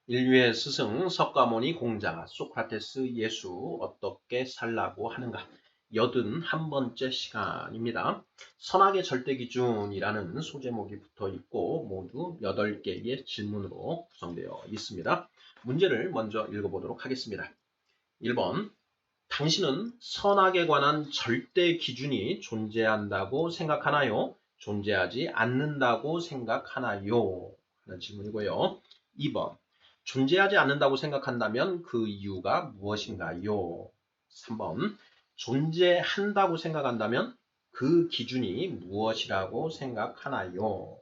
인류의 스승 석가모니 공자 소크라테스 예수 어떻게 살라고 하는가 81번째 시간입니다. 선악의 절대기준이라는 소제목이 붙어 있고 모두 8개의 질문으로 구성되어 있습니다. 문제를 먼저 읽어보도록 하겠습니다. 1번 당신은 선악에 관한 절대 기준이 존재한다고 생각하나요? 존재하지 않는다고 생각하나요? 하는 질문이고요. 2번 존재하지 않는다고 생각한다면 그 이유가 무엇인가요? 3번 존재한다고 생각한다면 그 기준이 무엇이라고 생각하나요?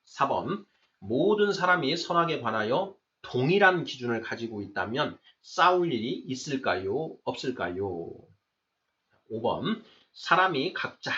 4번 모든 사람이 선악에 관하여 동일한 기준을 가지고 있다면 싸울 일이 있을까요? 없을까요? 5번 사람이 각자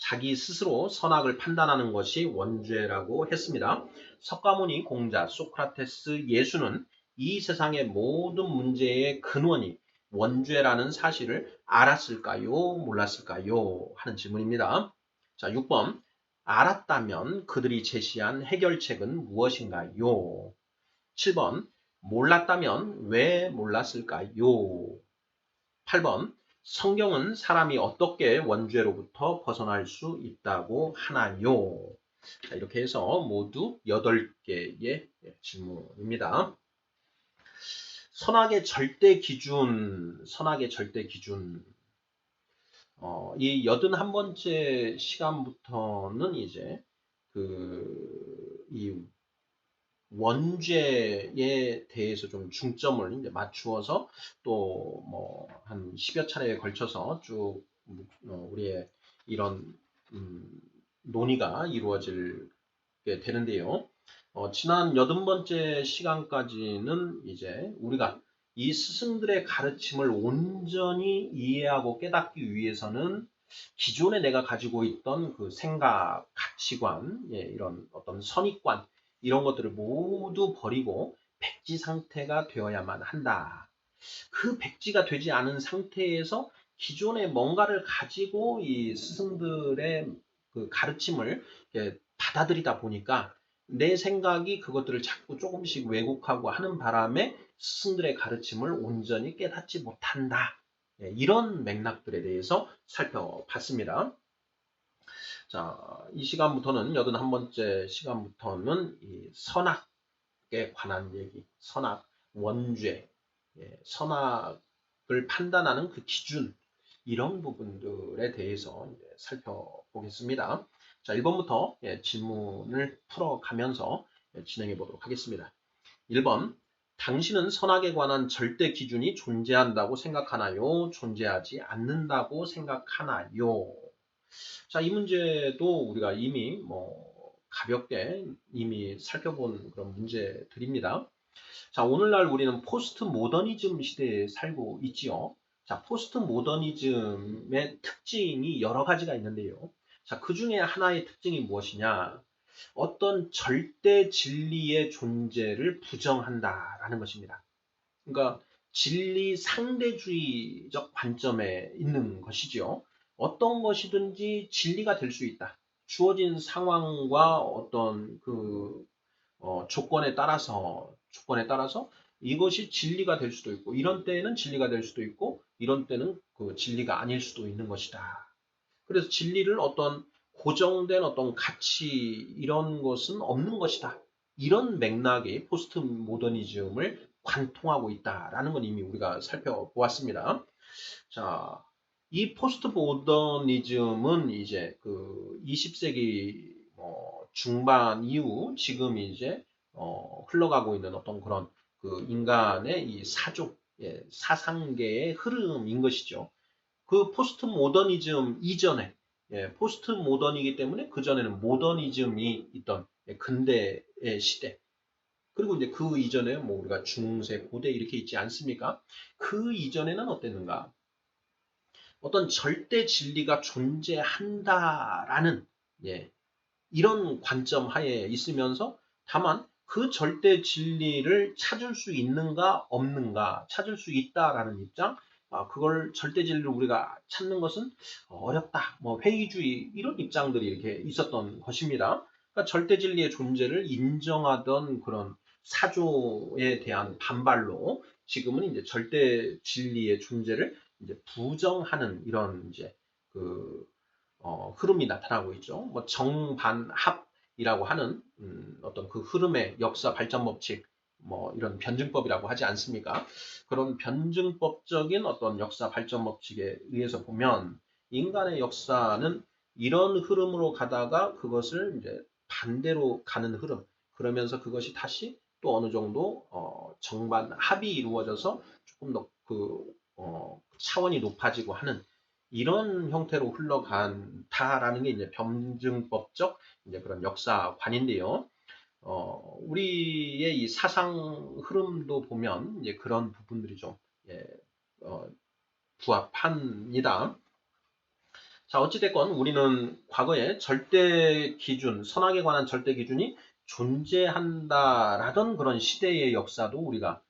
자기 스스로 선악을 판단하는 것이 원죄라고 했습니다. 석가모니 공자 소크라테스 예수는 이 세상의 모든 문제의 근원이 원죄라는 사실을 알았을까요? 몰랐을까요? 하는 질문입니다. 자, 6번 알았다면 그들이 제시한 해결책은 무엇인가요? 7번 몰랐다면 왜 몰랐을까요? 8번 성경은 사람이 어떻게 원죄로부터 벗어날 수 있다고 하나요? 자, 이렇게 해서 모두 8개의 질문입니다. 선악의 절대 기준, 선악의 절대 기준. 이 81번째 시간부터는 이제 이 원죄에 대해서 좀 중점을 이제 맞추어서 또 뭐 한 10여 차례에 걸쳐서 쭉 우리의 이런 논의가 이루어지게 되는데요. 지난 80번째 시간까지는 이제 우리가 이 스승들의 가르침을 온전히 이해하고 깨닫기 위해서는 기존에 내가 가지고 있던 그 생각, 가치관, 이런 어떤 선입관 이런 것들을 모두 버리고 백지 상태가 되어야만 한다. 그 백지가 되지 않은 상태에서 기존에 뭔가를 가지고 이 스승들의 그 가르침을 받아들이다 보니까 내 생각이 그것들을 자꾸 조금씩 왜곡하고 하는 바람에 스승들의 가르침을 온전히 깨닫지 못한다. 이런 맥락들에 대해서 살펴봤습니다. 자, 이 시간부터는 81번째 시간부터는 이 선악에 관한 얘기, 선악, 원죄, 선악을 판단하는 그 기준, 이런 부분들에 대해서 이제 살펴보겠습니다. 자, 1번부터 질문을 풀어가면서 진행해 보도록 하겠습니다. 1번, 당신은 선악에 관한 절대 기준이 존재한다고 생각하나요? 존재하지 않는다고 생각하나요? 자, 이 문제도 우리가 이미 가볍게 이미 살펴본 그런 문제들입니다. 자, 오늘날 우리는 포스트 모더니즘 시대에 살고 있지요. 자, 포스트 모더니즘의 특징이 여러 가지가 있는데요. 자, 그 중에 하나의 특징이 무엇이냐? 어떤 절대 진리의 존재를 부정한다라는 것입니다. 그러니까 진리 상대주의적 관점에 있는 것이죠. 어떤 것이든지 진리가 될 수 있다. 주어진 상황과 어떤 조건에 따라서 이것이 진리가 될 수도 있고 이런 때에는 진리가 될 수도 있고 이런 때는 그 진리가 아닐 수도 있는 것이다. 그래서 진리를 어떤 고정된 어떤 가치 이런 것은 없는 것이다. 이런 맥락이 포스트 모더니즘을 관통하고 있다라는 건 이미 우리가 살펴보았습니다. 자, 이 포스트 모더니즘은 이제 그 20세기 중반 이후 지금 이제 흘러가고 있는 어떤 그런 그 인간의 이 사상계의 흐름인 것이죠. 그 포스트 모더니즘 이전에 포스트 모던이기 때문에 그 전에는 모더니즘이 있던 근대의 시대. 그리고 이제 그 이전에 뭐 우리가 중세, 고대 이렇게 있지 않습니까? 그 이전에는 어땠는가? 어떤 절대 진리가 존재한다라는 이런 관점 하에 있으면서 다만 그 절대 진리를 찾을 수 있는가 없는가 찾을 수 있다라는 입장 그걸 절대 진리를 우리가 찾는 것은 어렵다 뭐 회의주의 이런 입장들이 이렇게 있었던 것입니다. 그러니까 절대 진리의 존재를 인정하던 그런 사조에 대한 반발로 지금은 이제 절대 진리의 존재를 이제 부정하는 이런 이제 그 흐름이 나타나고 있죠. 뭐 정반합이라고 하는 어떤 그 흐름의 역사 발전 법칙, 뭐 이런 변증법이라고 하지 않습니까? 그런 변증법적인 어떤 역사 발전 법칙에 의해서 보면 인간의 역사는 이런 흐름으로 가다가 그것을 이제 반대로 가는 흐름, 그러면서 그것이 다시 또 어느 정도 정반합이 이루어져서 조금 더 차원이 높아지고 하는 이런 형태로 흘러간다라는 게 이제 변증법적 이제 그런 역사관인데요. 우리의 이 사상 흐름도 보면 이제 그런 부분들이 좀 예, 부합합니다. 자, 어찌됐건 우리는 과거에 절대 기준, 선악에 관한 절대 기준이 존재한다라던 그런 시대의 역사도 우리가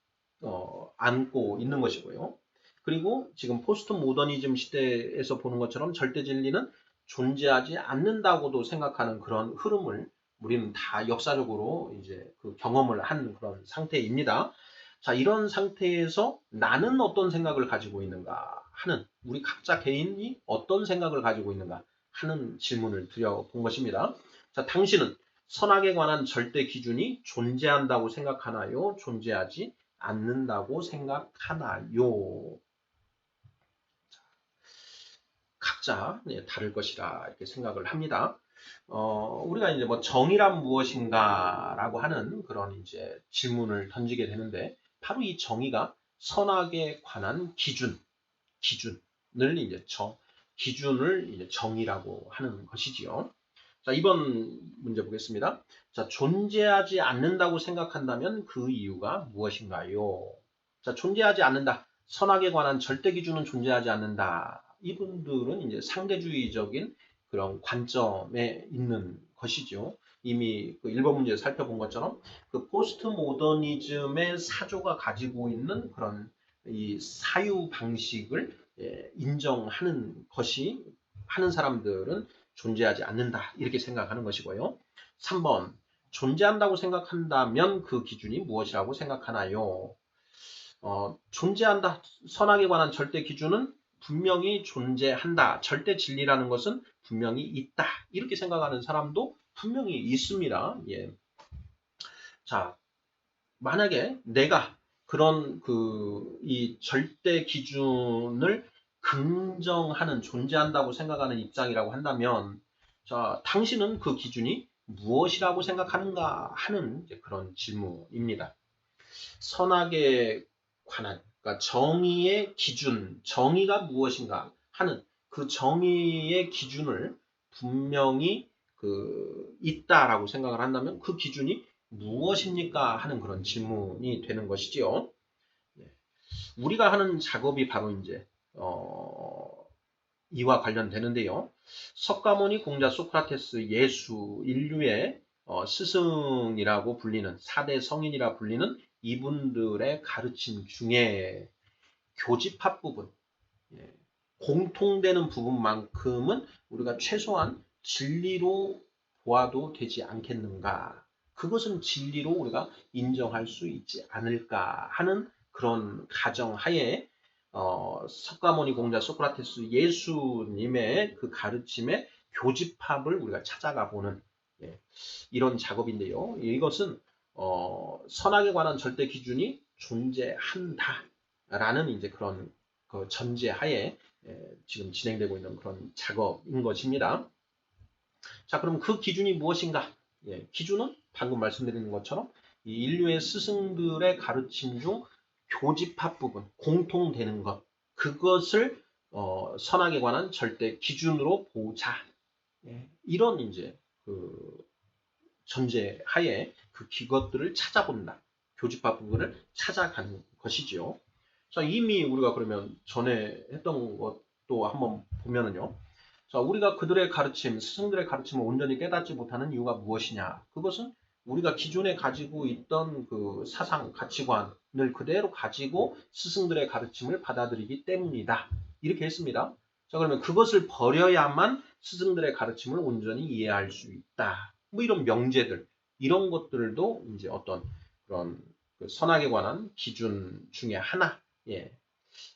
안고 있는 것이고요. 그리고 지금 포스트 모더니즘 시대에서 보는 것처럼 절대 진리는 존재하지 않는다고도 생각하는 그런 흐름을 우리는 다 역사적으로 이제 그 경험을 한 그런 상태입니다. 자, 이런 상태에서 나는 어떤 생각을 가지고 있는가 하는, 우리 각자 개인이 어떤 생각을 가지고 있는가 하는 질문을 드려본 것입니다. 자, 당신은 선악에 관한 절대 기준이 존재한다고 생각하나요? 존재하지 않는다고 생각하나요? 각자 다를 것이라 이렇게 생각을 합니다. 우리가 이제 뭐 정의란 무엇인가라고 하는 그런 이제 질문을 던지게 되는데, 바로 이 정의가 선악에 관한 기준을 이제 기준을 이제 정의라고 하는 것이지요. 자, 이번 문제 보겠습니다. 자, 존재하지 않는다고 생각한다면 그 이유가 무엇인가요? 자, 존재하지 않는다. 선악에 관한 절대 기준은 존재하지 않는다. 이분들은 이제 상대주의적인 그런 관점에 있는 것이죠. 이미 그 1번 문제 살펴본 것처럼 그 포스트 모더니즘의 사조가 가지고 있는 그런 이 사유 방식을 인정하는 것이, 하는 사람들은 존재하지 않는다 이렇게 생각하는 것이고요. 3번, 존재한다고 생각한다면 그 기준이 무엇이라고 생각하나요? 존재한다. 선악에 관한 절대 기준은 분명히 존재한다. 절대 진리라는 것은 분명히 있다. 이렇게 생각하는 사람도 분명히 있습니다. 예. 자, 만약에 내가 그런 이 절대 기준을 긍정하는, 존재한다고 생각하는 입장이라고 한다면, 자, 당신은 그 기준이 무엇이라고 생각하는가 하는 그런 질문입니다. 선악에 관한, 그러니까 정의의 기준, 정의가 무엇인가 하는 그 정의의 기준을 분명히 있다라고 생각을 한다면 그 기준이 무엇입니까 하는 그런 질문이 되는 것이지요. 우리가 하는 작업이 바로 이제 이와 관련되는데요. 석가모니, 공자, 소크라테스, 예수, 인류의 스승이라고 불리는 4대 성인이라 불리는 이분들의 가르침 중에 교집합 부분, 공통되는 부분만큼은 우리가 최소한 진리로 보아도 되지 않겠는가. 그것은 진리로 우리가 인정할 수 있지 않을까 하는 그런 가정하에 석가모니, 공자, 소크라테스, 예수님의 그 가르침의 교집합을 우리가 찾아가 보는 이런 작업인데요. 이것은 선악에 관한 절대 기준이 존재한다라는 이제 그런 그 전제하에 지금 진행되고 있는 그런 작업인 것입니다. 자, 그럼 그 기준이 무엇인가? 기준은 방금 말씀드린 것처럼 이 인류의 스승들의 가르침 중 교집합 부분, 공통되는 것, 그것을 선악에 관한 절대 기준으로 보자. 이런 이제 그 전제하에 그것들을 찾아본다. 교집합 부분을 찾아가는 것이지요. 자, 이미 우리가 그러면 전에 했던 것도 한번 보면은요. 자, 우리가 그들의 가르침, 스승들의 가르침을 온전히 깨닫지 못하는 이유가 무엇이냐? 그것은 우리가 기존에 가지고 있던 그 사상, 가치관을 그대로 가지고 스승들의 가르침을 받아들이기 때문이다. 이렇게 했습니다. 자, 그러면 그것을 버려야만 스승들의 가르침을 온전히 이해할 수 있다. 뭐 이런 명제들, 이런 것들도 이제 어떤 그런 그 선악에 관한 기준 중에 하나, 예,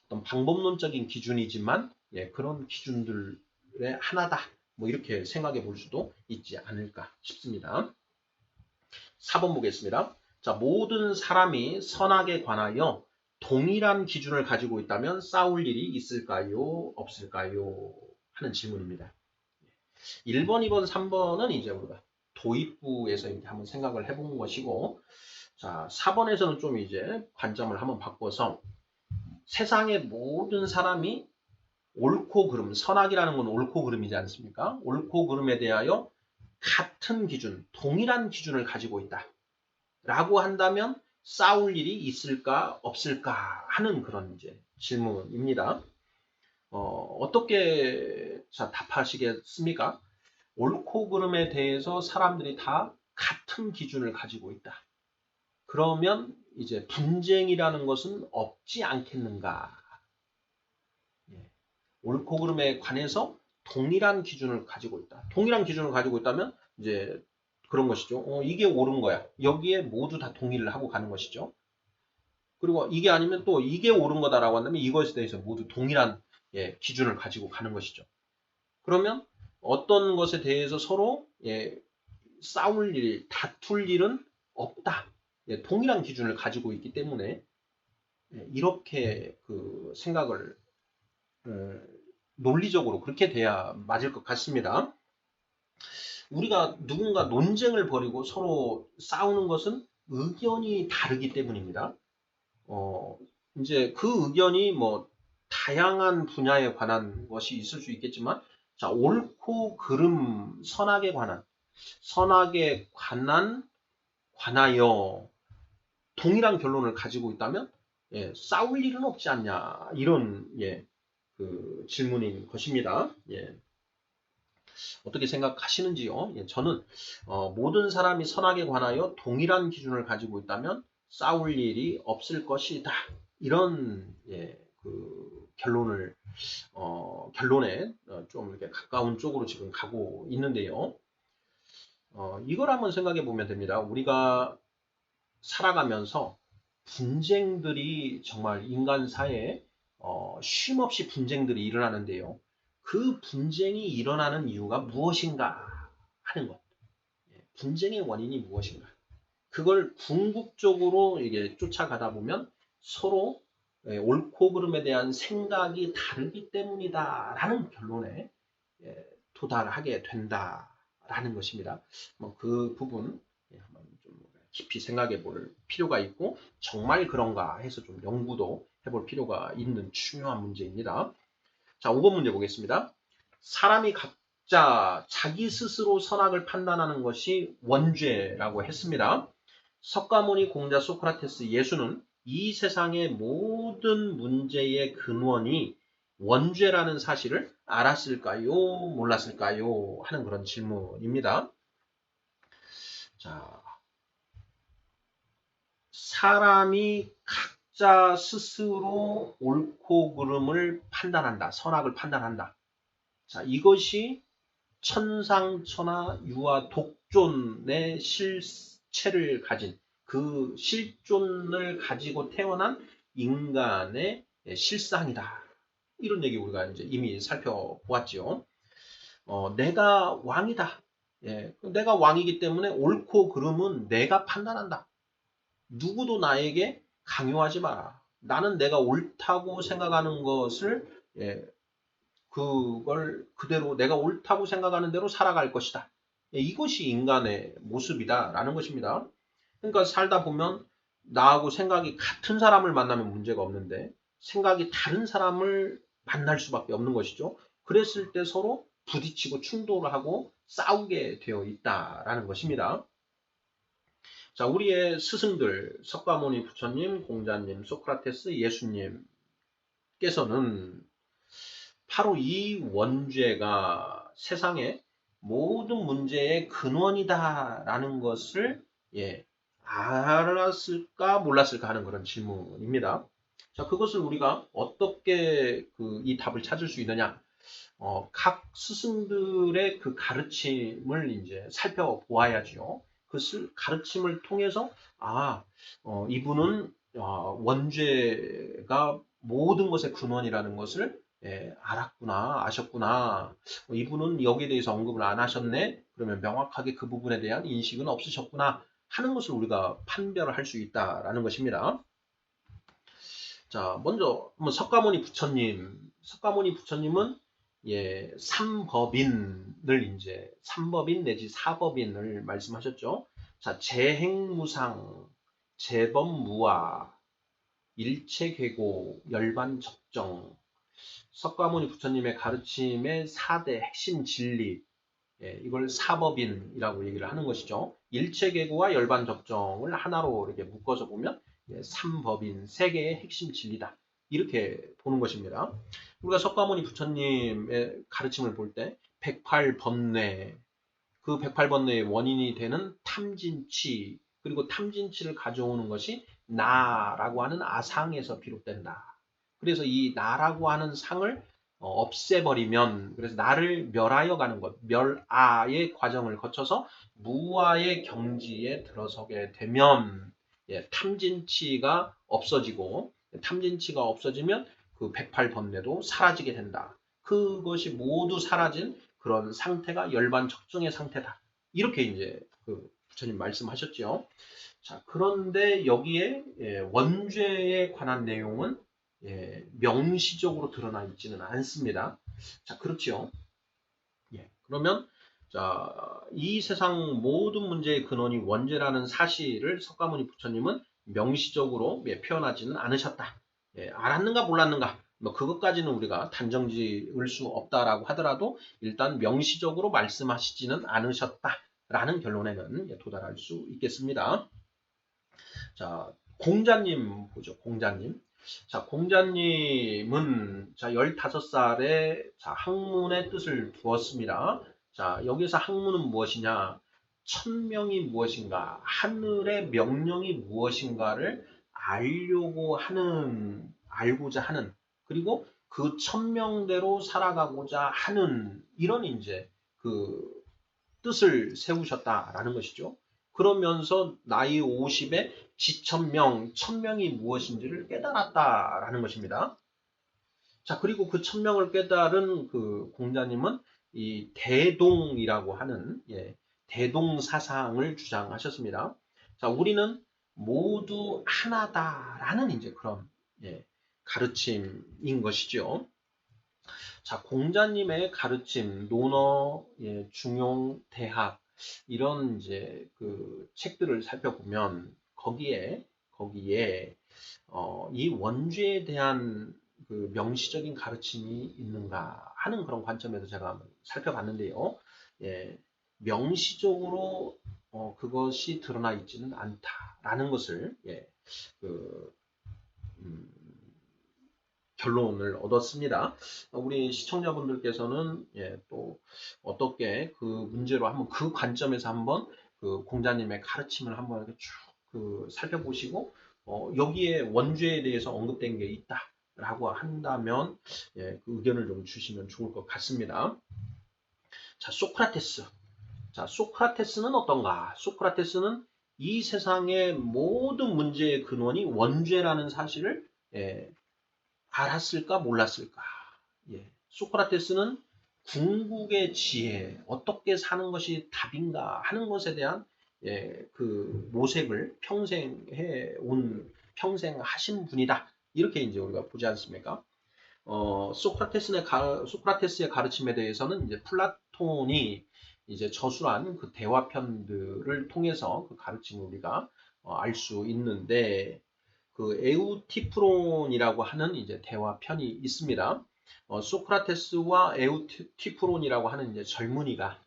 어떤 방법론적인 기준이지만 예, 그런 기준들의 하나다. 뭐 이렇게 생각해 볼 수도 있지 않을까 싶습니다. 4번 보겠습니다. 자, 모든 사람이 선악에 관하여 동일한 기준을 가지고 있다면 싸울 일이 있을까요? 없을까요? 하는 질문입니다. 1번, 2번, 3번은 이제 우리가 도입부에서 이제 한번 생각을 해본 것이고, 자, 4번에서는 좀 이제 관점을 한번 바꿔서 세상의 모든 사람이 옳고 그름, 선악이라는 건 옳고 그름이지 않습니까? 옳고 그름에 대하여 같은 기준, 동일한 기준을 가지고 있다. 라고 한다면 싸울 일이 있을까 없을까 하는 그런 이제 질문입니다. 어떻게 자, 답하시겠습니까? 옳고 그름에 대해서 사람들이 다 같은 기준을 가지고 있다. 그러면 이제 분쟁이라는 것은 없지 않겠는가? 예. 옳고 그름에 관해서 동일한 기준을 가지고 있다. 동일한 기준을 가지고 있다면 이제 그런 것이죠. 이게 옳은 거야. 여기에 모두 다 동의를 하고 가는 것이죠. 그리고 이게 아니면 또 이게 옳은 거다라고 한다면 이것에 대해서 모두 동일한 예, 기준을 가지고 가는 것이죠. 그러면 어떤 것에 대해서 서로 예, 싸울 일, 다툴 일은 없다. 예, 동일한 기준을 가지고 있기 때문에 예, 이렇게 그 생각을 논리적으로 그렇게 돼야 맞을 것 같습니다. 우리가 누군가 논쟁을 벌이고 서로 싸우는 것은 의견이 다르기 때문입니다. 이제 그 의견이 뭐 다양한 분야에 관한 것이 있을 수 있겠지만, 자, 옳고 그름, 선악에 관하여 동일한 결론을 가지고 있다면, 예, 싸울 일은 없지 않냐. 이런, 예, 그 질문인 것입니다. 예. 어떻게 생각하시는지요? 예, 저는 모든 사람이 선악에 관하여 동일한 기준을 가지고 있다면 싸울 일이 없을 것이다. 이런 예, 그 결론에 좀 이렇게 가까운 쪽으로 지금 가고 있는데요. 이걸 한번 생각해 보면 됩니다. 우리가 살아가면서 분쟁들이 정말 인간 사회에 쉼없이 분쟁들이 일어나는데요. 그 분쟁이 일어나는 이유가 무엇인가 하는 것. 분쟁의 원인이 무엇인가. 그걸 궁극적으로 이게 쫓아가다 보면 서로 옳고 그름에 대한 생각이 다르기 때문이다라는 결론에 도달하게 된다라는 것입니다. 그 부분 한번 좀 깊이 생각해 볼 필요가 있고 정말 그런가 해서 좀 연구도 해볼 필요가 있는 중요한 문제입니다. 자, 5번 문제 보겠습니다. 사람이 각자 자기 스스로 선악을 판단하는 것이 원죄라고 했습니다. 석가모니, 공자, 소크라테스, 예수는 이 세상의 모든 문제의 근원이 원죄라는 사실을 알았을까요? 몰랐을까요? 하는 그런 질문입니다. 자, 사람이 각자 스스로 옳고 그름을 판단한다. 선악을 판단한다. 자, 이것이 천상천하 유아 독존의 실체를 가진 그 실존을 가지고 태어난 인간의 실상이다. 이런 얘기 우리가 이제 이미 살펴보았죠. 내가 왕이다. 예, 내가 왕이기 때문에 옳고 그름은 내가 판단한다. 누구도 나에게 강요하지 마라. 나는 내가 옳다고 생각하는 것을 예, 그걸 그대로 내가 옳다고 생각하는 대로 살아갈 것이다. 예, 이것이 인간의 모습이다라는 것입니다. 그러니까 살다 보면 나하고 생각이 같은 사람을 만나면 문제가 없는데 생각이 다른 사람을 만날 수밖에 없는 것이죠. 그랬을 때 서로 부딪히고 충돌을 하고 싸우게 되어 있다라는 것입니다. 자, 우리의 스승들 석가모니 부처님, 공자님, 소크라테스, 예수님께서는 바로 이 원죄가 세상의 모든 문제의 근원이다라는 것을 예, 알았을까 몰랐을까 하는 그런 질문입니다. 자, 그것을 우리가 어떻게 이 답을 찾을 수 있느냐? 각 스승들의 그 가르침을 이제 살펴보아야지요. 가르침을 통해서 이분은 원죄가 모든 것의 근원이라는 것을 알았구나, 아셨구나. 이분은 여기에 대해서 언급을 안 하셨네. 그러면 명확하게 그 부분에 대한 인식은 없으셨구나 하는 것을 우리가 판별을 할 수 있다라는 것입니다. 자, 먼저 한번 석가모니 부처님은 삼법인 내지 사법인을 말씀하셨죠. 자, 재행무상, 재범무아, 일체괴고, 열반적정. 석가모니 부처님의 가르침의 4대 핵심 진리, 이걸 사법인이라고 얘기를 하는 것이죠. 일체괴고와 열반적정을 하나로 이렇게 묶어서 보면 삼법인, 세 개의 핵심 진리다. 이렇게 보는 것입니다. 우리가 석가모니 부처님의 가르침을 볼 때 108번뇌, 그 108번뇌의 원인이 되는 탐진치, 그리고 탐진치를 가져오는 것이 나라고 하는 아상에서 비롯된다. 그래서 이 나라고 하는 상을 없애버리면, 그래서 나를 멸하여 가는 것, 멸아의 과정을 거쳐서 무아의 경지에 들어서게 되면 탐진치가 없어지고, 탐진치가 없어지면 그 108번뇌도 사라지게 된다. 그것이 모두 사라진 그런 상태가 열반적정의 상태다. 이렇게 이제 그 부처님 말씀하셨죠. 자, 그런데 여기에 원죄에 관한 내용은 명시적으로 드러나 있지는 않습니다. 자, 그렇죠. 그러면 자, 이 세상 모든 문제의 근원이 원죄라는 사실을 석가모니 부처님은 명시적으로 표현하지는 않으셨다. 알았는가 몰랐는가 뭐 그것까지는 우리가 단정 지을 수 없다라고 하더라도 일단 명시적으로 말씀하시지는 않으셨다라는 결론에는 도달할 수 있겠습니다. 자, 공자님 보죠. 공자님. 자, 공자님은 15살에 학문의 뜻을 두었습니다. 자, 여기서 학문은 무엇이냐? 천명이 무엇인가? 하늘의 명령이 무엇인가를 알고자 하는, 그리고 그 천명대로 살아가고자 하는 이런 이제 그 뜻을 세우셨다라는 것이죠. 그러면서 나이 50에 지천명, 천명이 무엇인지를 깨달았다라는 것입니다. 자, 그리고 그 천명을 깨달은 그 공자님은 이 대동이라고 하는 대동 사상을 주장하셨습니다. 자, 우리는 모두 하나다라는 이제 그런 가르침인 것이죠. 자, 공자님의 가르침, 논어, 중용, 대학 이런 이제 그 책들을 살펴보면 거기에 이 원죄에 대한 그 명시적인 가르침이 있는가 하는 그런 관점에서 제가 한번 살펴봤는데요. 명시적으로 그것이 드러나 있지는 않다라는 것을 그, 결론을 얻었습니다. 우리 시청자분들께서는 또 어떻게 그 문제로 한번 그 관점에서 한번 그 공자님의 가르침을 한번 이렇게 쭉 살펴보시고 여기에 원죄에 대해서 언급된 게 있다라고 한다면 그 의견을 좀 주시면 좋을 것 같습니다. 자, 소크라테스. 자, 소크라테스는 어떤가? 소크라테스는 이 세상의 모든 문제의 근원이 원죄라는 사실을 알았을까 몰랐을까? 소크라테스는 궁극의 지혜, 어떻게 사는 것이 답인가 하는 것에 대한 그 모색을 평생 평생 하신 분이다. 이렇게 이제 우리가 보지 않습니까? 소크라테스의 가르침에 대해서는 이제 플라톤이 이제 저술한 그 대화편들을 통해서 그 가르침을 우리가 알 수 있는데, 그 에우티프론이라고 하는 이제 대화편이 있습니다. 소크라테스와 에우티프론이라고 하는 이제 젊은이가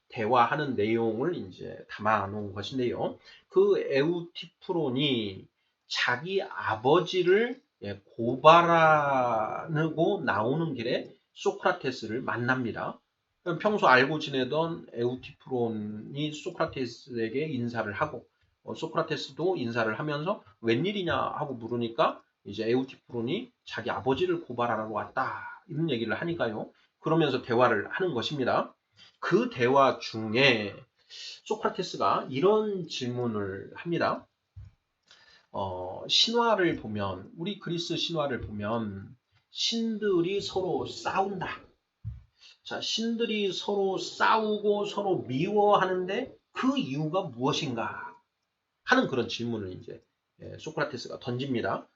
대화하는 내용을 이제 담아 놓은 것인데요. 그 에우티프론이 자기 아버지를 고발하고 나오는 길에 소크라테스를 만납니다. 평소 알고 지내던 에우티프론이 소크라테스에게 인사를 하고 소크라테스도 인사를 하면서 웬일이냐 하고 물으니까 이제 에우티프론이 자기 아버지를 고발하러 왔다 이런 얘기를 하니까요. 그러면서 대화를 하는 것입니다. 그 대화 중에 소크라테스가 이런 질문을 합니다. 신화를 보면, 우리 그리스 신화를 보면 신들이 서로 싸운다. 자, 신들이 서로 싸우고 서로 미워하는데 그 이유가 무엇인가 하는 그런 질문을 이제 소크라테스가 던집니다.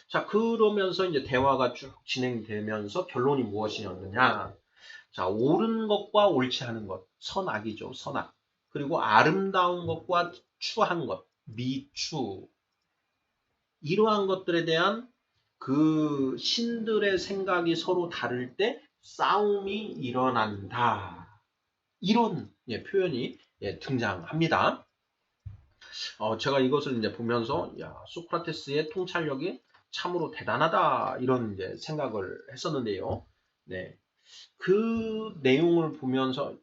자, 그러면서 이제 대화가 쭉 진행되면서 결론이 무엇이었느냐? 자, 옳은 것과 옳지 않은 것, 선악이죠, 선악. 그리고 아름다운 것과 추한 것, 미추. 이러한 것들에 대한 그 신들의 생각이 서로 다를 때 싸움이 일어난다. 이런 표현이 등장합니다. 제가 이것을 이제 보면서 야, 소크라테스의 통찰력이 참으로 대단하다 이런 이제 생각을 했었는데요. 네, 그 내용을 보면서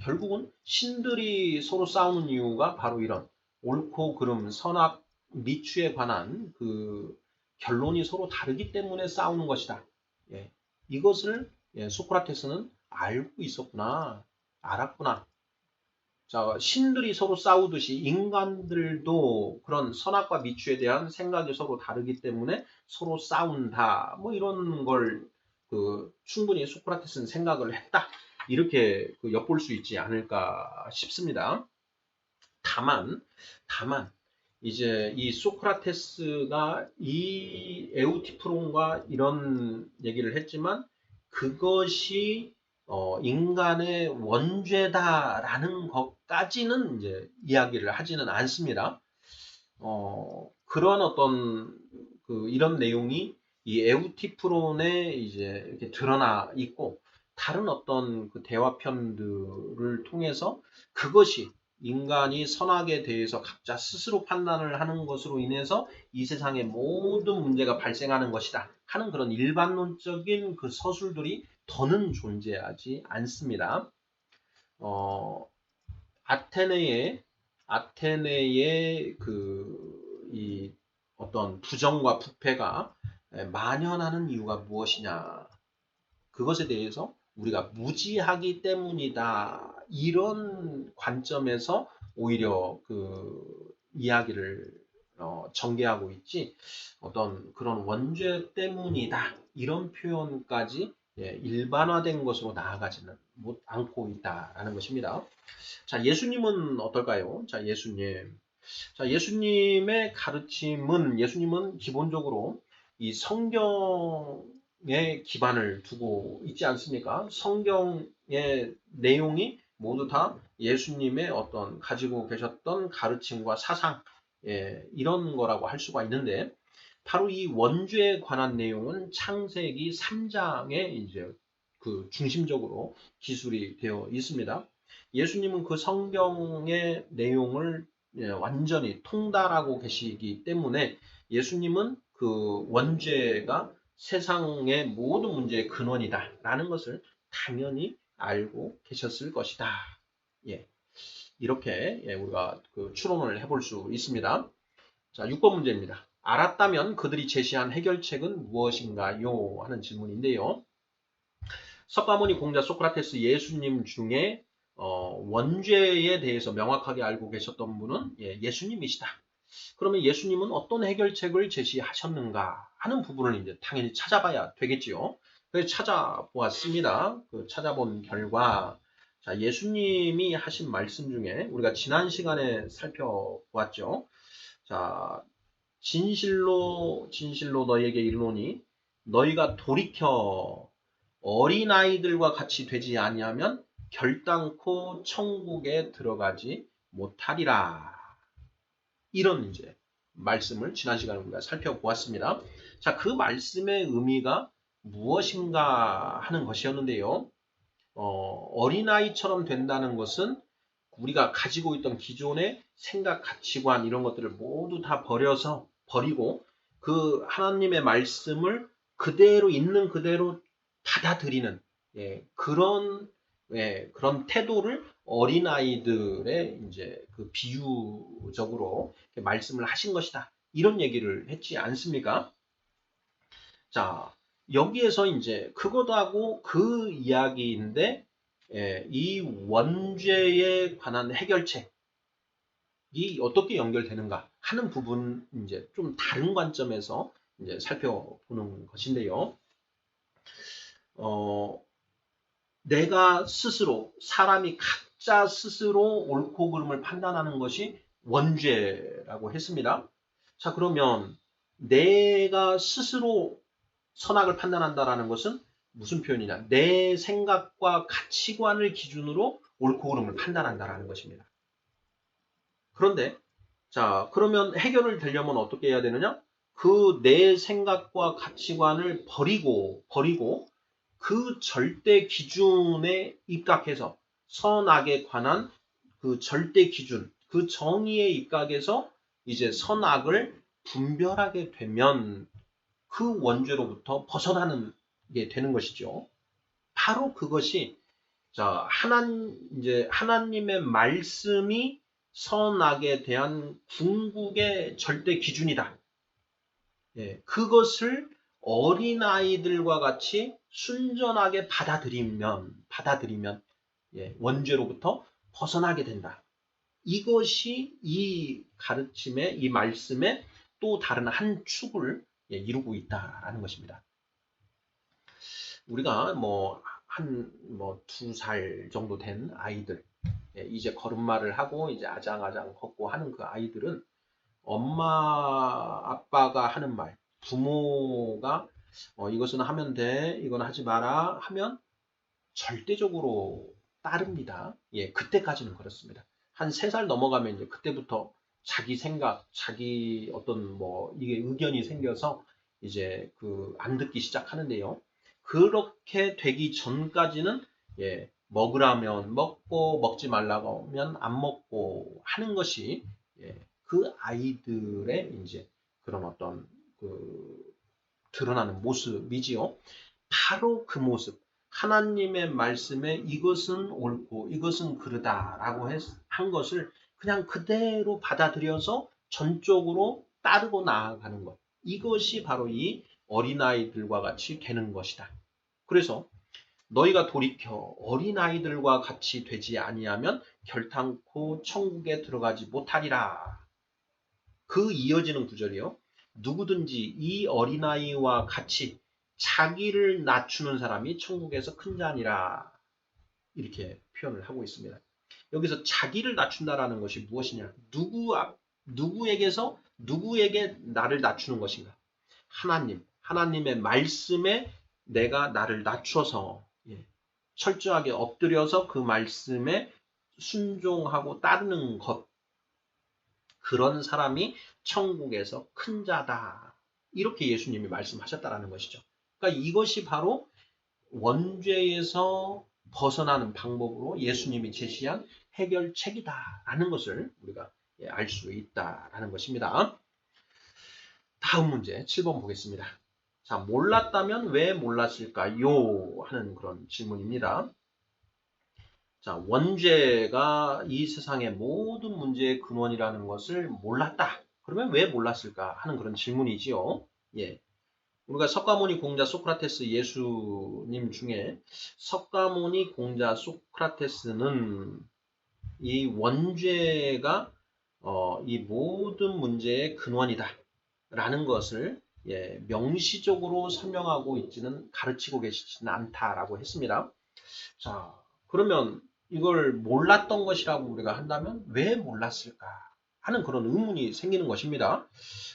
결국은 신들이 서로 싸우는 이유가 바로 이런 옳고 그름, 선악, 미추에 관한 그 결론이 서로 다르기 때문에 싸우는 것이다. 예, 이것을 소크라테스는 알고 있었구나, 알았구나. 자, 신들이 서로 싸우듯이 인간들도 그런 선악과 미추에 대한 생각이 서로 다르기 때문에 서로 싸운다. 뭐 이런 걸 충분히 소크라테스는 생각을 했다. 이렇게 엿볼 수 있지 않을까 싶습니다. 다만 이제 이 소크라테스가 이 에우티프론과 이런 얘기를 했지만 그것이 인간의 원죄다라는 것까지는 이제 이야기를 하지는 않습니다. 그런 어떤 이런 내용이 이 에우티프론에 이제 이렇게 드러나 있고 다른 어떤 그 대화편들을 통해서 그것이 인간이 선악에 대해서 각자 스스로 판단을 하는 것으로 인해서 이 세상의 모든 문제가 발생하는 것이다 하는 그런 일반론적인 그 서술들이 더는 존재하지 않습니다. 아테네의 이 어떤 부정과 부패가 만연하는 이유가 무엇이냐? 그것에 대해서 우리가 무지하기 때문이다. 이런 관점에서 오히려 그 이야기를 전개하고 있지 어떤 그런 원죄 때문이다. 이런 표현까지 일반화된 것으로 나아가지는 않고 있다라는 것입니다. 자, 예수님은 어떨까요? 자, 예수님의 가르침은 예수님은 기본적으로 이 성경에 기반을 두고 있지 않습니까? 성경의 내용이 모두 다 예수님의 어떤 가지고 계셨던 가르침과 사상, 이런 거라고 할 수가 있는데, 바로 이 원죄에 관한 내용은 창세기 3장에 이제 중심적으로 기술이 되어 있습니다. 예수님은 그 성경의 내용을 완전히 통달하고 계시기 때문에 예수님은 그 원죄가 세상의 모든 문제의 근원이다라는 것을 당연히 알고 계셨을 것이다. 예, 이렇게 우리가 추론을 해볼 수 있습니다. 자, 6번 문제입니다. 알았다면 그들이 제시한 해결책은 무엇인가요? 하는 질문인데요. 석가모니 공자 소크라테스 예수님 중에 원죄에 대해서 명확하게 알고 계셨던 분은 예수님이시다. 그러면 예수님은 어떤 해결책을 제시하셨는가 하는 부분을 이제 당연히 찾아봐야 되겠지요. 그래서 찾아보았습니다. 찾아본 결과 자, 예수님이 하신 말씀 중에 우리가 지난 시간에 살펴보았죠. 자, 진실로 너희에게 이르노니 너희가 돌이켜 어린아이들과 같이 되지 아니하면 결단코 천국에 들어가지 못하리라. 이런 이제 말씀을 지난 시간에 우리가 살펴보았습니다. 자, 그 말씀의 의미가 무엇인가 하는 것이었는데요. 어린아이처럼 된다는 것은 우리가 가지고 있던 기존의 생각, 가치관 이런 것들을 모두 다 버리고 그 하나님의 말씀을 그대로 있는 그대로 받아들이는 그런 태도를 어린아이들의 이제 그 비유적으로 말씀을 하신 것이다. 이런 얘기를 했지 않습니까? 자, 여기에서 이제 그것하고 그 이야기인데 이 원죄에 관한 해결책이 어떻게 연결되는가 하는 부분 이제 좀 다른 관점에서 이제 살펴보는 것인데요. 내가 스스로 사람이 각자 스스로 옳고 그름을 판단하는 것이 원죄라고 했습니다. 자, 그러면 내가 스스로 선악을 판단한다라는 것은 무슨 표현이냐? 내 생각과 가치관을 기준으로 옳고 그름을 판단한다라는 것입니다. 그런데 자, 그러면 해결을 되려면 어떻게 해야 되느냐? 그 내 생각과 가치관을 버리고 그 절대 기준에 입각해서 선악에 관한 그 절대 기준, 그 정의에 입각해서 이제 선악을 분별하게 되면 그 원죄로부터 벗어나는 게 되는 것이죠. 바로 그것이 자, 하나님의 말씀이 선악에 대한 궁극의 절대 기준이다. 예, 그것을 어린아이들과 같이 순전하게 받아들이면 예, 원죄로부터 벗어나게 된다. 이것이 이 가르침의, 이 말씀의 또 다른 한 축을 예, 이루고 있다라는 것입니다. 우리가 한 2살 정도 된 아이들, 예, 이제 걸음마를 하고 이제 아장아장 걷고 하는 그 아이들은 엄마 아빠가 하는 말, 부모가 이것은 하면 돼, 이건 하지 마라 하면 절대적으로 따릅니다. 예, 그때까지는 그렇습니다. 한 3살 넘어가면 이제 그때부터 자기 생각, 자기 어떤 이게 의견이 생겨서 이제 안 듣기 시작하는데요. 그렇게 되기 전까지는 예, 먹으라면 먹고 먹지 말라고 하면 안 먹고 하는 것이 예, 그 아이들의 이제 그런 어떤 드러나는 모습이지요. 바로 그 모습. 하나님의 말씀에 이것은 옳고 이것은 그르다라고 한 것을 그냥 그대로 받아들여서 전적으로 따르고 나아가는 것. 이것이 바로 이 어린아이들과 같이 되는 것이다. 그래서 너희가 돌이켜 어린아이들과 같이 되지 아니하면 결탄코 천국에 들어가지 못하리라. 그 이어지는 구절이요. 누구든지 이 어린아이와 같이 자기를 낮추는 사람이 천국에서 큰 자니라. 이렇게 표현을 하고 있습니다. 여기서 자기를 낮춘다라는 것이 무엇이냐? 누구에게 나를 낮추는 것인가? 하나님의 말씀에 내가 나를 낮춰서 예, 철저하게 엎드려서 그 말씀에 순종하고 따르는 것. 그런 사람이 천국에서 큰 자다. 이렇게 예수님이 말씀하셨다라는 것이죠. 그러니까 이것이 바로 원죄에서 벗어나는 방법으로 예수님이 제시한 해결책이다라는 것을 우리가 알 수 있다라는 것입니다. 다음 문제 7번 보겠습니다. 자, 몰랐다면 왜 몰랐을까요? 하는 그런 질문입니다. 자, 원죄가 이 세상의 모든 문제의 근원이라는 것을 몰랐다. 그러면 왜 몰랐을까 하는 그런 질문이지요. 예. 우리가 석가모니 공자 소크라테스 예수님 중에 석가모니 공자 소크라테스는 이 원죄가 이 모든 문제의 근원이다 라는 것을 예, 명시적으로 설명하고 있지는 가르치고 계시지는 않다라고 했습니다. 자, 그러면 이걸 몰랐던 것이라고 우리가 한다면 왜 몰랐을까 하는 그런 의문이 생기는 것입니다.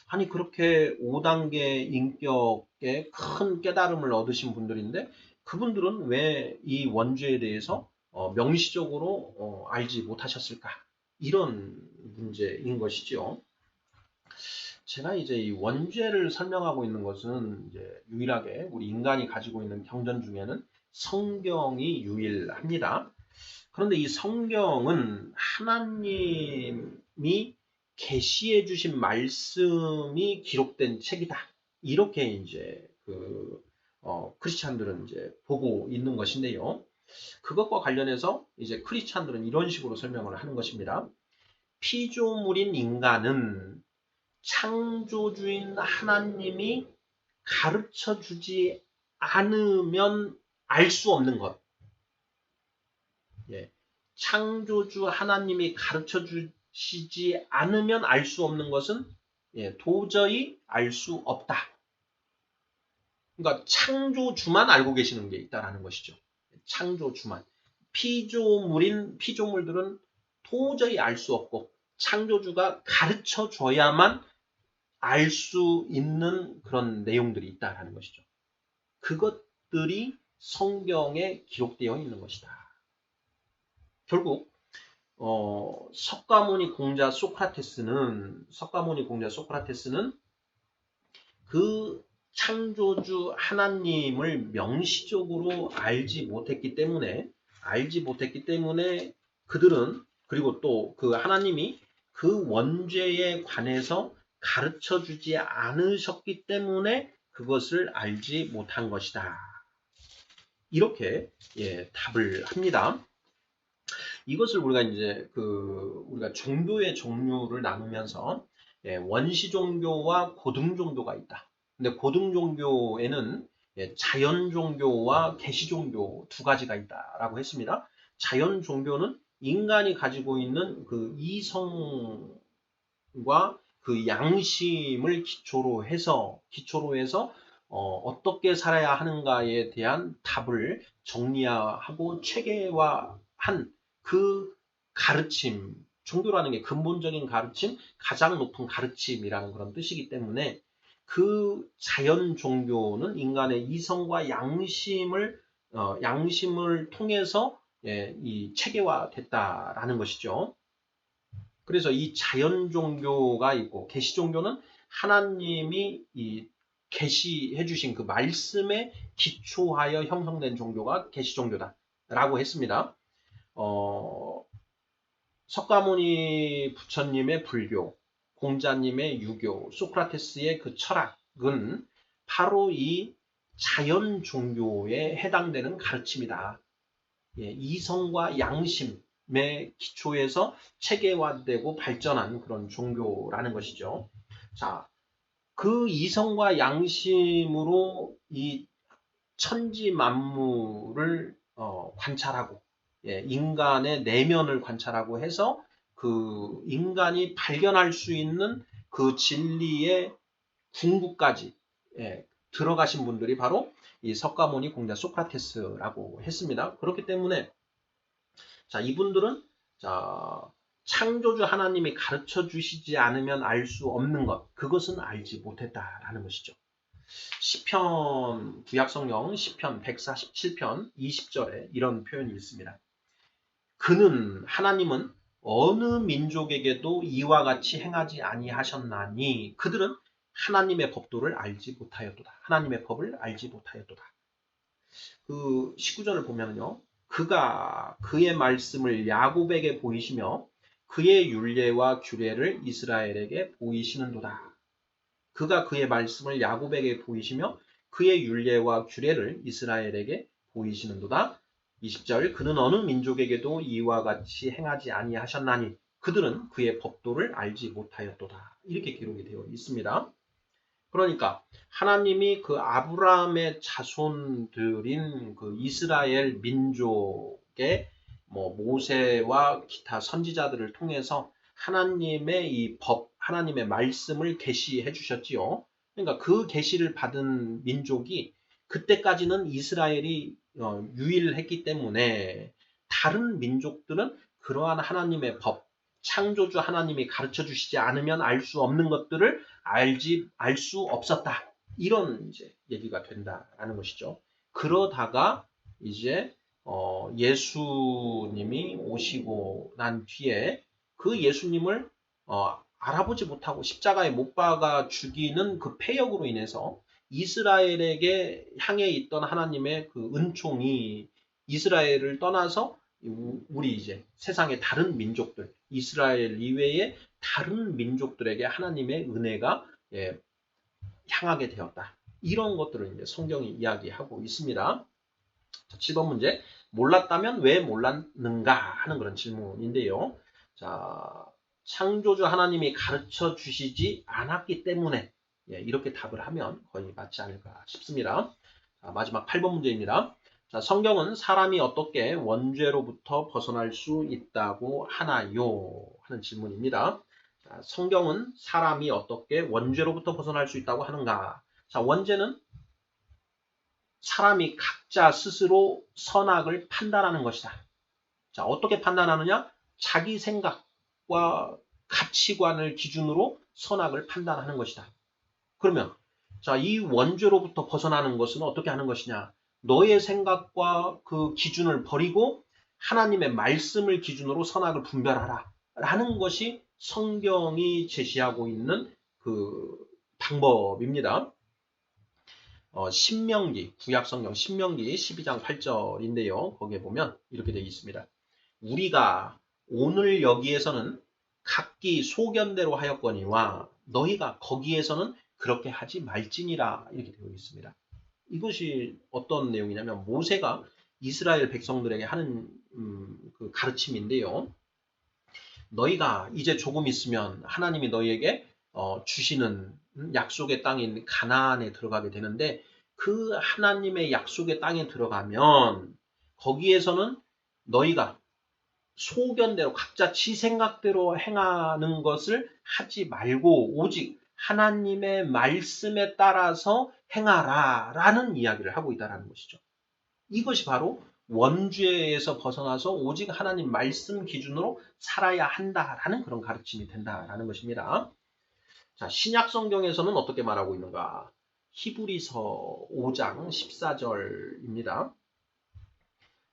아니 그렇게 5단계 인격의 큰 깨달음을 얻으신 분들인데 그분들은 왜 이 원죄에 대해서 명시적으로 알지 못하셨을까? 이런 문제인 것이죠. 제가 이제 이 원죄를 설명하고 있는 것은 이제 유일하게 우리 인간이 가지고 있는 경전 중에는 성경이 유일합니다. 그런데 이 성경은 하나님이 계시해 주신 말씀이 기록된 책이다. 이렇게 이제 크리스찬들은 이제 보고 있는 것인데요. 그것과 관련해서 이제 크리스찬들은 이런 식으로 설명을 하는 것입니다. 피조물인 인간은 창조주인 하나님이 가르쳐 주지 않으면 알 수 없는 것. 예, 창조주 하나님이 가르쳐 주시지 않으면 알 수 없는 것은 예, 도저히 알 수 없다. 그러니까 창조주만 알고 계시는 게 있다라는 것이죠. 창조주만. 피조물들은 도저히 알 수 없고 창조주가 가르쳐 줘야만 알 수 있는 그런 내용들이 있다라는 것이죠. 그것들이 성경에 기록되어 있는 것이다. 결국 석가모니 공자 소크라테스는 그 창조주 하나님을 명시적으로 알지 못했기 때문에 그들은 그리고 또 그 하나님이 그 원죄에 관해서 가르쳐 주지 않으셨기 때문에 그것을 알지 못한 것이다. 이렇게 예, 답을 합니다. 이것을 우리가 이제 우리가 종교의 종류를 나누면서 예, 원시 종교와 고등 종교가 있다. 근데 고등 종교에는 예, 자연 종교와 계시 종교 두 가지가 있다라고 했습니다. 자연 종교는 인간이 가지고 있는 그 이성과 그 양심을 기초로 해서 어떻게 살아야 하는가에 대한 답을 정리하고 체계화한 그 가르침, 종교라는 게 근본적인 가르침, 가장 높은 가르침이라는 그런 뜻이기 때문에 그 자연 종교는 인간의 이성과 양심을 통해서 예, 이 체계화됐다라는 것이죠. 그래서 이 자연 종교가 있고 계시 종교는 하나님이 이 계시해 주신 그 말씀에 기초하여 형성된 종교가 계시 종교다라고 했습니다. 석가모니 부처님의 불교, 공자님의 유교, 소크라테스의 그 철학은 바로 이 자연 종교에 해당되는 가르침이다. 예, 이성과 양심의 기초에서 체계화되고 발전한 그런 종교라는 것이죠. 자, 그 이성과 양심으로 이 천지 만물을 관찰하고 예, 인간의 내면을 관찰하고 해서 그 인간이 발견할 수 있는 그 진리의 궁극까지 예, 들어가신 분들이 바로 이 석가모니 공자 소크라테스라고 했습니다. 그렇기 때문에 자, 이분들은 자, 창조주 하나님이 가르쳐 주시지 않으면 알 수 없는 것, 그것은 알지 못했다라는 것이죠. 시편 구약성경 시편 147편 20절에 이런 표현이 있습니다. 하나님은 어느 민족에게도 이와 같이 행하지 아니하셨나니 그들은 하나님의 법도를 알지 못하였도다. 하나님의 법을 알지 못하였도다. 그 19절을 보면요. 그가 그의 말씀을 야곱에게 보이시며 그의 율례와 규례를 이스라엘에게 보이시는도다. 그가 그의 말씀을 야곱에게 보이시며 그의 율례와 규례를 이스라엘에게 보이시는도다. 20절 그는 어느 민족에게도 이와 같이 행하지 아니하셨나니 그들은 그의 법도를 알지 못하였도다. 이렇게 기록이 되어 있습니다. 그러니까 하나님이 그 아브라함의 자손들인 그 이스라엘 민족의 모세와 기타 선지자들을 통해서 하나님의 이 법, 하나님의 말씀을 계시해 주셨지요. 그러니까 그 계시를 받은 민족이 그때까지는 이스라엘이 유일했기 때문에 다른 민족들은 그러한 하나님의 법, 창조주 하나님이 가르쳐 주시지 않으면 알 수 없는 것들을 알 수 없었다. 이런 이제 얘기가 된다라는 것이죠. 그러다가 이제 예수님이 오시고 난 뒤에 그 예수님을 알아보지 못하고 십자가에 못 박아 죽이는 그 폐역으로 인해서 이스라엘에게 향해 있던 하나님의 그 은총이 이스라엘을 떠나서 우리 이제 세상의 다른 민족들, 이스라엘 이외의 다른 민족들에게 하나님의 은혜가 예, 향하게 되었다. 이런 것들을 이제 성경이 이야기하고 있습니다. 자, 7번 문제. 몰랐다면 왜 몰랐는가 하는 그런 질문인데요. 자, 창조주 하나님이 가르쳐 주시지 않았기 때문에 예, 이렇게 답을 하면 거의 맞지 않을까 싶습니다. 자, 마지막 8번 문제입니다. 자, 성경은 사람이 어떻게 원죄로부터 벗어날 수 있다고 하나요? 하는 질문입니다. 자, 성경은 사람이 어떻게 원죄로부터 벗어날 수 있다고 하는가? 자, 원죄는 사람이 각자 스스로 선악을 판단하는 것이다. 자, 어떻게 판단하느냐? 자기 생각과 가치관을 기준으로 선악을 판단하는 것이다. 그러면 자, 이 원죄로부터 벗어나는 것은 어떻게 하는 것이냐? 너의 생각과 그 기준을 버리고 하나님의 말씀을 기준으로 선악을 분별하라. 라는 것이 성경이 제시하고 있는 그 방법입니다. 신명기, 구약성경 신명기 12장 8절인데요. 거기에 보면 이렇게 되어 있습니다. 우리가 오늘 여기에서는 각기 소견대로 하였거니와 너희가 거기에서는 그렇게 하지 말지니라 이렇게 되어 있습니다. 이것이 어떤 내용이냐면 모세가 이스라엘 백성들에게 하는 그 가르침인데요. 너희가 이제 조금 있으면 하나님이 너희에게 주시는 약속의 땅인 가나안에 들어가게 되는데 그 하나님의 약속의 땅에 들어가면 거기에서는 너희가 소견대로 각자 지 생각대로 행하는 것을 하지 말고 오직 하나님의 말씀에 따라서 행하라 라는 이야기를 하고 있다는 것이죠. 이것이 바로 원죄에서 벗어나서 오직 하나님 말씀 기준으로 살아야 한다라는 그런 가르침이 된다라는 것입니다. 자, 신약 성경에서는 어떻게 말하고 있는가? 히브리서 5장 14절입니다.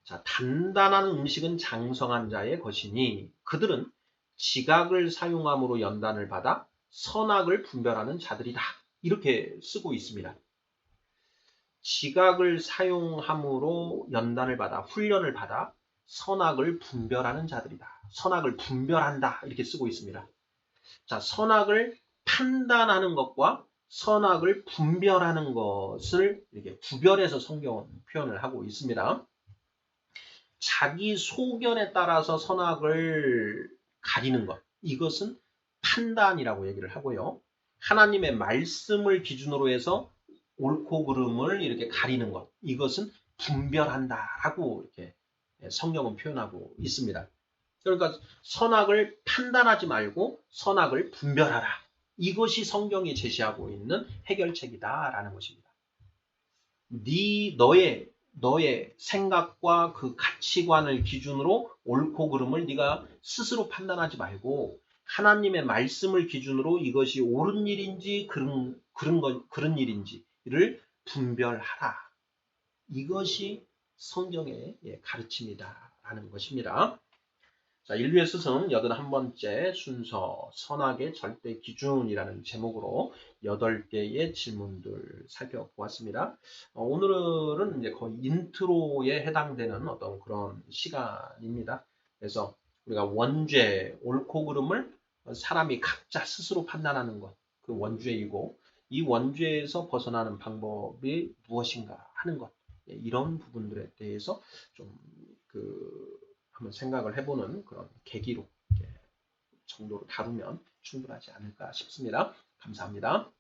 자, 단단한 음식은 장성한 자의 것이니 그들은 지각을 사용함으로 연단을 받아 선악을 분별하는 자들이다. 이렇게 쓰고 있습니다. 지각을 사용함으로 연단을 받아 훈련을 받아 선악을 분별하는 자들이다. 선악을 분별한다. 이렇게 쓰고 있습니다. 자, 선악을 판단하는 것과 선악을 분별하는 것을 이렇게 구별해서 성경은 표현을 하고 있습니다. 자기 소견에 따라서 선악을 가리는 것. 이것은 판단이라고 얘기를 하고요. 하나님의 말씀을 기준으로 해서 옳고 그름을 이렇게 가리는 것. 이것은 분별한다라고 이렇게 성경은 표현하고 있습니다. 그러니까 선악을 판단하지 말고 선악을 분별하라. 이것이 성경이 제시하고 있는 해결책이다라는 것입니다. 너의 생각과 그 가치관을 기준으로 옳고 그름을 네가 스스로 판단하지 말고 하나님의 말씀을 기준으로 이것이 옳은 일인지 그런 일인지를 분별하라. 이것이 성경의 가르침이다라는 것입니다. 자, 인류의 스승 81번째 순서 선악의 절대 기준이라는 제목으로 8개의 질문들 살펴보았습니다. 오늘은 이제 거의 인트로에 해당되는 어떤 그런 시간입니다. 그래서 우리가 원죄, 옳고 그름을 사람이 각자 스스로 판단하는 것, 그 원죄이고 이 원죄에서 벗어나는 방법이 무엇인가 하는 것, 이런 부분들에 대해서 좀 한번 생각을 해보는 그런 계기로 정도로 다루면 충분하지 않을까 싶습니다. 감사합니다.